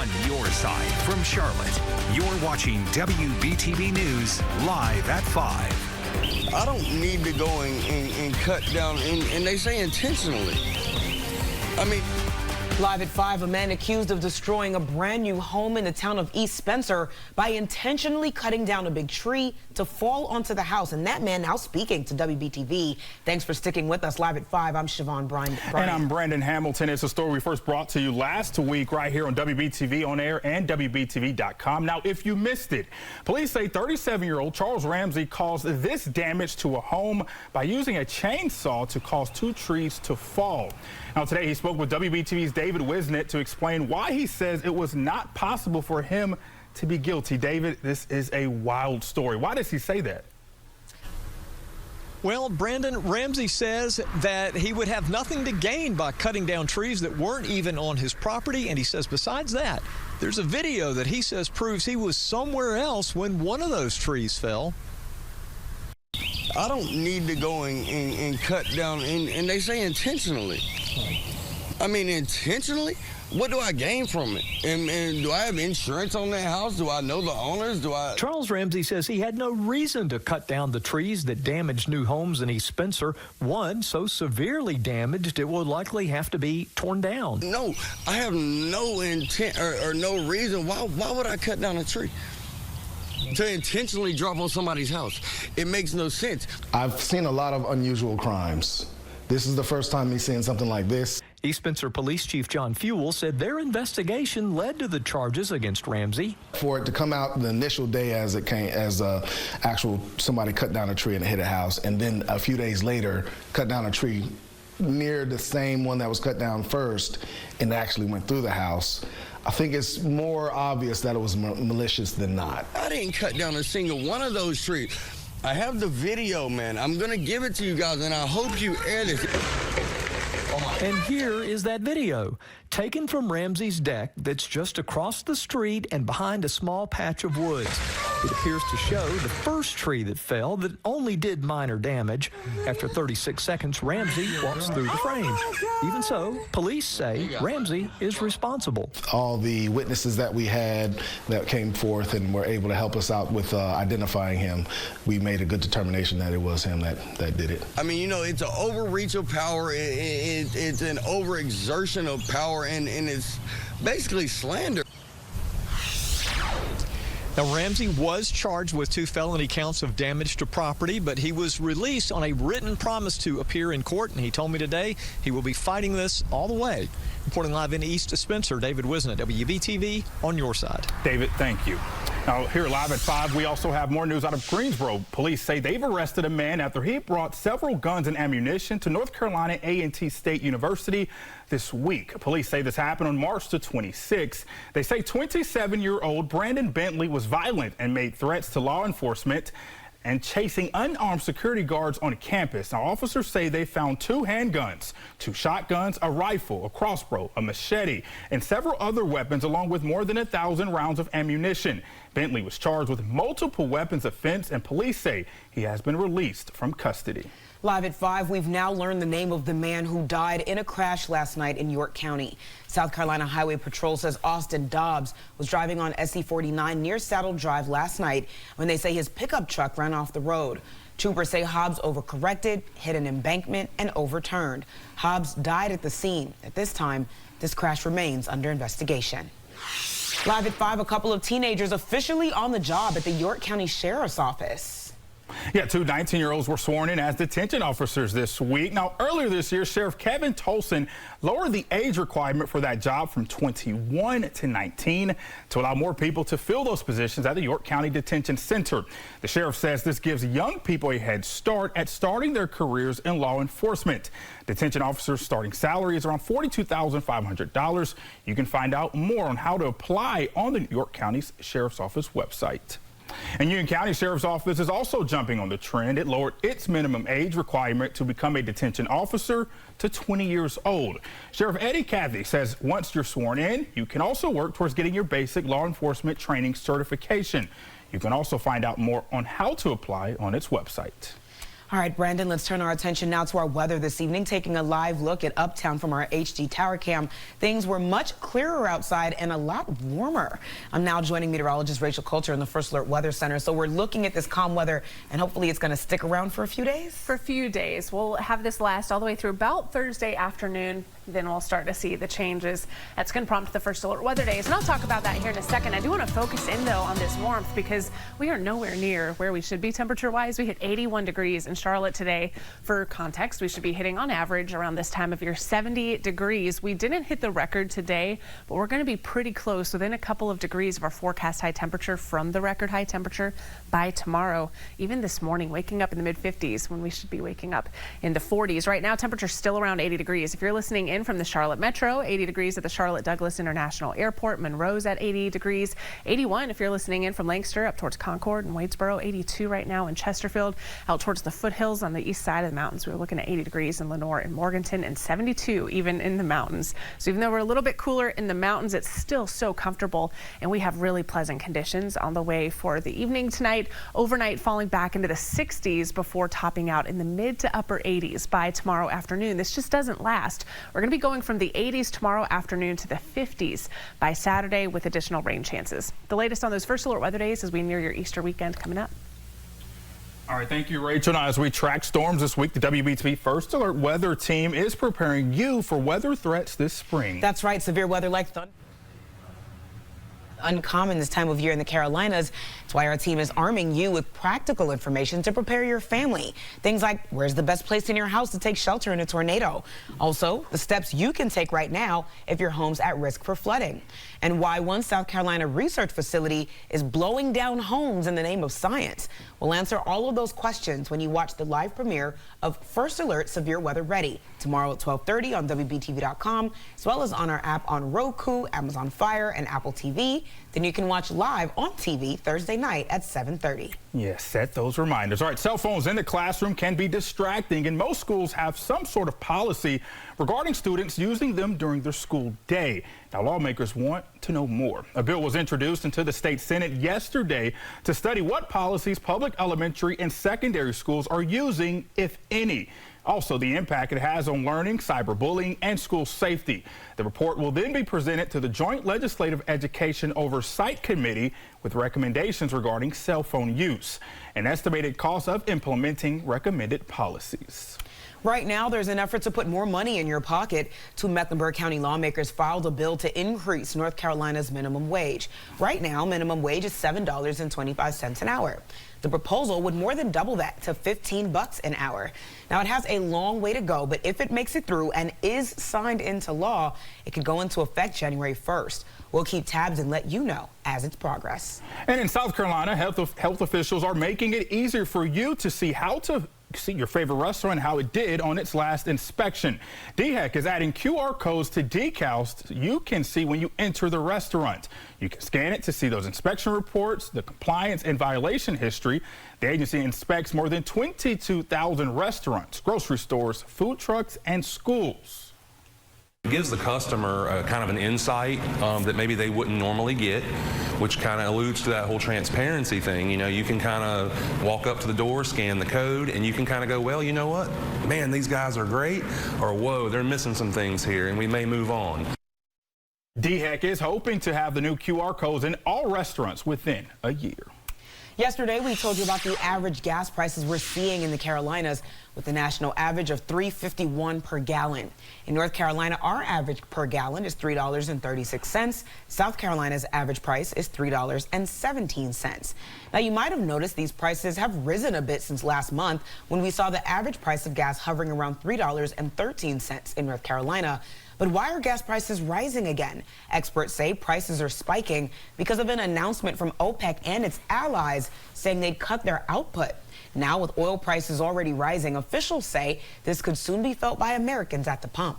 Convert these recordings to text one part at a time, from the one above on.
on your side from Charlotte. You're watching WBTV News live at 5. I don't need to go and cut down, and they say intentionally. I mean, live at 5, a man accused of destroying a brand new home in the town of East Spencer by intentionally cutting down a big tree to fall onto the house. And that man now speaking to WBTV. Thanks for sticking with us. Live at 5, I'm Siobhan Bryant. And I'm Brandon Hamilton. It's a story we first brought to you last week right here on WBTV on air and WBTV.com. Now, if you missed it, police say 37-year-old Charles Ramsey caused this damage to a home by using a chainsaw to cause 2 trees to fall. Now, today he spoke with WBTV's David Wisnett to explain why he says it was not possible for him to be guilty. David, this is a wild story. Why does he say that? Well, Brandon, Ramsey says that he would have nothing to gain by cutting down trees that weren't even on his property. And he says besides that, there's a video that he says proves he was somewhere else when one of those trees fell. I don't need to go and cut down, and they say intentionally. I mean, intentionally? What do I gain from it? And do I have insurance on that house? Do I know the owners? Charles Ramsey says he had no reason to cut down the trees that damaged new homes in East Spencer. One so severely damaged it will likely have to be torn down. No, I have no intent or no reason. Why would I cut down a tree? To intentionally drop on somebody's house. It makes no sense. I've seen a lot of unusual crimes. This is the first time me seeing something like this. East Spencer Police Chief John Fuel said their investigation led to the charges against Ramsey. For it to come out the initial day as it came, as actual somebody cut down a tree and it hit a house, and then a few days later cut down a tree near the same one that was cut down first and actually went through the house. I think it's more obvious that it was malicious than not. I didn't cut down a single one of those trees. I have the video, man. I'm going to give it to you guys, and I hope you air this. And here is that video, taken from Ramsey's deck that's just across the street and behind a small patch of woods. It appears to show the first tree that fell that only did minor damage. After 36 seconds, Ramsey walks through the frame. Even so, police say Ramsey is responsible. All the witnesses that we had that came forth and were able to help us out with identifying him, we made a good determination that it was him that did it. I mean, you know, it's an overreach of power. It's an overexertion of power, and it's basically slander. Now, Ramsey was charged with 2 felony counts of damage to property, but he was released on a written promise to appear in court, and he told me today he will be fighting this all the way. Reporting live in East Spencer, David Wisnett, WBTV, on your side. David, thank you. Now, here live at 5, we also have more news out of Greensboro. Police say they've arrested a man after he brought several guns and ammunition to North Carolina A&T State University this week. Police say this happened on March the 26th. They say 27-year-old Brandon Bentley was violent and made threats to law enforcement and chasing unarmed security guards on campus. Now, officers say they found 2 handguns, 2 shotguns, a rifle, a crossbow, a machete, and several other weapons, along with more than 1,000 rounds of ammunition. Bentley was charged with multiple weapons offense, and police say he has been released from custody. Live at 5, we've now learned the name of the man who died in a crash last night in York County. South Carolina Highway Patrol says Austin Dobbs was driving on SC 49 near Saddle Drive last night when they say his pickup truck ran off the road. Troopers say Hobbs overcorrected, hit an embankment, and overturned. Hobbs died at the scene. At this time, this crash remains under investigation. Live at 5, a couple of teenagers officially on the job at the York County Sheriff's Office. Yeah, 2 19-year-olds were sworn in as detention officers this week. Now, earlier this year, Sheriff Kevin Tolson lowered the age requirement for that job from 21 to 19 to allow more people to fill those positions at the York County Detention Center. The sheriff says this gives young people a head start at starting their careers in law enforcement. Detention officers' starting salary is around $42,500. You can find out more on how to apply on the York County's Sheriff's Office website. And Union County Sheriff's Office is also jumping on the trend. It lowered its minimum age requirement to become a detention officer to 20 years old. Sheriff Eddie Cathy says once you're sworn in, you can also work towards getting your basic law enforcement training certification. You can also find out more on how to apply on its website. All right, Brandon, let's turn our attention now to our weather this evening, taking a live look at Uptown from our HD Tower Cam. Things were much clearer outside and a lot warmer. I'm now joining meteorologist Rachel Coulter in the First Alert Weather Center. So we're looking at this calm weather, and hopefully it's going to stick around for a few days? For a few days. We'll have this last all the way through about Thursday afternoon. Then we'll start to see the changes. That's going to prompt the First Alert Weather Days, and I'll talk about that here in a second. I do want to focus in, though, on this warmth because we are nowhere near where we should be temperature-wise. We hit 81 degrees in Charlotte today. For context, we should be hitting on average around this time of year 70 degrees. We didn't hit the record today, but we're going to be pretty close, within a couple of degrees of our forecast high temperature from the record high temperature by tomorrow. Even this morning, waking up in the mid-50s when we should be waking up in the 40s. Right now, temperature's still around 80 degrees. If you're listening in from the Charlotte Metro, 80 degrees at the Charlotte Douglas International Airport. Monroe's at 80 degrees. 81 if you're listening in from Lancaster up towards Concord and Wadesboro. 82 right now in Chesterfield. Out towards the foothills on the east side of the mountains, we're looking at 80 degrees in Lenoir and Morganton, and 72 even in the mountains. So even though we're a little bit cooler in the mountains, it's still so comfortable, and we have really pleasant conditions on the way for the evening tonight. Overnight falling back into the 60s before topping out in the mid to upper 80s by tomorrow afternoon. This just doesn't last. We're going to be going from the 80s tomorrow afternoon to the 50s by Saturday with additional rain chances. The latest on those First Alert Weather Days as we near your Easter weekend coming up. All right, thank you, Rachel. Now, as we track storms this week, the Wbtv First Alert Weather Team is preparing you for weather threats this spring. That's right. Severe weather like thunder. Uncommon this time of year in the Carolinas. That's why our team is arming you with practical information to prepare your family. Things like, where's the best place in your house to take shelter in a tornado? Also, the steps you can take right now if your home's at risk for flooding. And why one South Carolina research facility is blowing down homes in the name of science. We'll answer all of those questions when you watch the live premiere of First Alert Severe Weather Ready tomorrow at 12:30 on WBTV.com, as well as on our app on Roku, Amazon Fire, and Apple TV. Then you can watch live on TV Thursday night at 7:30. Yes, set those reminders. All right, cell phones in the classroom can be distracting, and most schools have some sort of policy regarding students using them during their school day. Now, lawmakers want to know more. A bill was introduced into the state Senate yesterday to study what policies public elementary and secondary schools are using, if any. Also, the impact it has on learning, cyberbullying, and school safety. The report will then be presented to the Joint Legislative Education Oversight Committee with recommendations regarding cell phone use, an estimated cost of implementing recommended policies. Right now, there's an effort to put more money in your pocket. Two Mecklenburg County lawmakers filed a bill to increase North Carolina's minimum wage. Right now, minimum wage is $7.25 an hour. The proposal would more than double that to $15 an hour. Now, it has a long way to go, but if it makes it through and is signed into law, it could go into effect January 1st. We'll keep tabs and let you know as it's progress. And in South Carolina, health officials are making it easier for you to see how to see your favorite restaurant, how it did on its last inspection. DHEC is adding QR codes to decals you can see when you enter the restaurant. You can scan it to see those inspection reports, the compliance and violation history. The agency inspects more than 22,000 restaurants, grocery stores, food trucks, and schools. It gives the customer kind of an insight that maybe they wouldn't normally get, which kind of alludes to that whole transparency thing. You know, you can kind of walk up to the door, scan the code, and you can kind of go, well, you know what? Man, these guys are great, or whoa, they're missing some things here, and we may move on. DHEC is hoping to have the new QR codes in all restaurants within a year. Yesterday, we told you about the average gas prices we're seeing in the Carolinas, with the national average of $3.51 per gallon. In North Carolina, our average per gallon is $3.36. South Carolina's average price is $3.17. Now, you might have noticed these prices have risen a bit since last month, when we saw the average price of gas hovering around $3.13 in North Carolina. But why are gas prices rising again? Experts say prices are spiking because of an announcement from OPEC and its allies saying they'd cut their output. Now, with oil prices already rising, officials say this could soon be felt by Americans at the pump.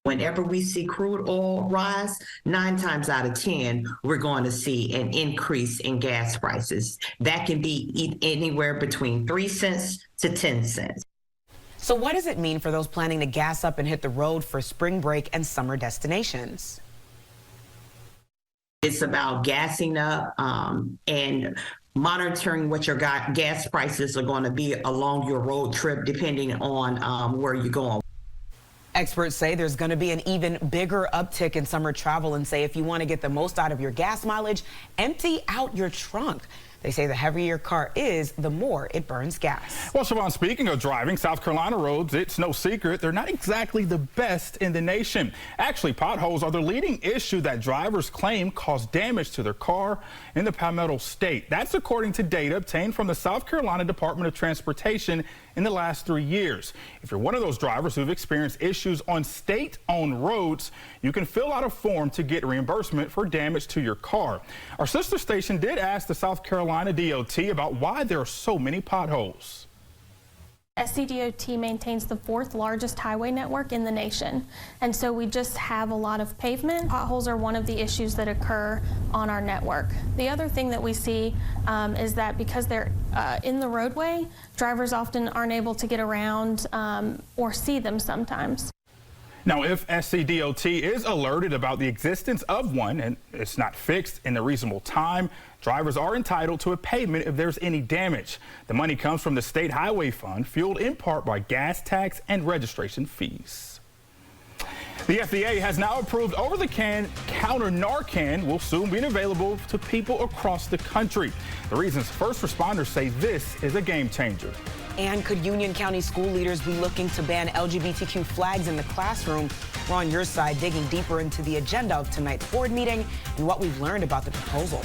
Whenever we see crude oil rise, 9 times out of 10, we're going to see an increase in gas prices. That can be anywhere between 3 cents to 10 cents. So what does it mean for those planning to gas up and hit the road for spring break and summer destinations? It's about gassing up and monitoring what your gas prices are going to be along your road trip, depending on where you're going. Experts say there's going to be an even bigger uptick in summer travel and say if you want to get the most out of your gas mileage, empty out your trunk. They say the heavier your car is, the more it burns gas. Well, Siobhan, speaking of driving, South Carolina roads, it's no secret, they're not exactly the best in the nation. Actually, potholes are the leading issue that drivers claim cause damage to their car in the Palmetto State. That's according to data obtained from the South Carolina Department of Transportation in the last 3 years. If you're one of those drivers who've experienced issues on state-owned roads, you can fill out a form to get reimbursement for damage to your car. Our sister station did ask the South Carolina DOT about why there are so many potholes. SCDOT maintains the 4th largest highway network in the nation, and so we just have a lot of pavement. Potholes are one of the issues that occur on our network. The other thing that we see is that because they're in the roadway, drivers often aren't able to get around or see them sometimes. Now, if SCDOT is alerted about the existence of one and it's not fixed in a reasonable time, drivers are entitled to a payment if there's any damage. The money comes from the State Highway Fund, fueled in part by gas tax and registration fees. The FDA has now approved over-the-counter Narcan will soon be available to people across the country. The reasons first responders say this is a game changer. And could Union County school leaders be looking to ban LGBTQ flags in the classroom? We're on your side, digging deeper into the agenda of tonight's board meeting and what we've learned about the proposal.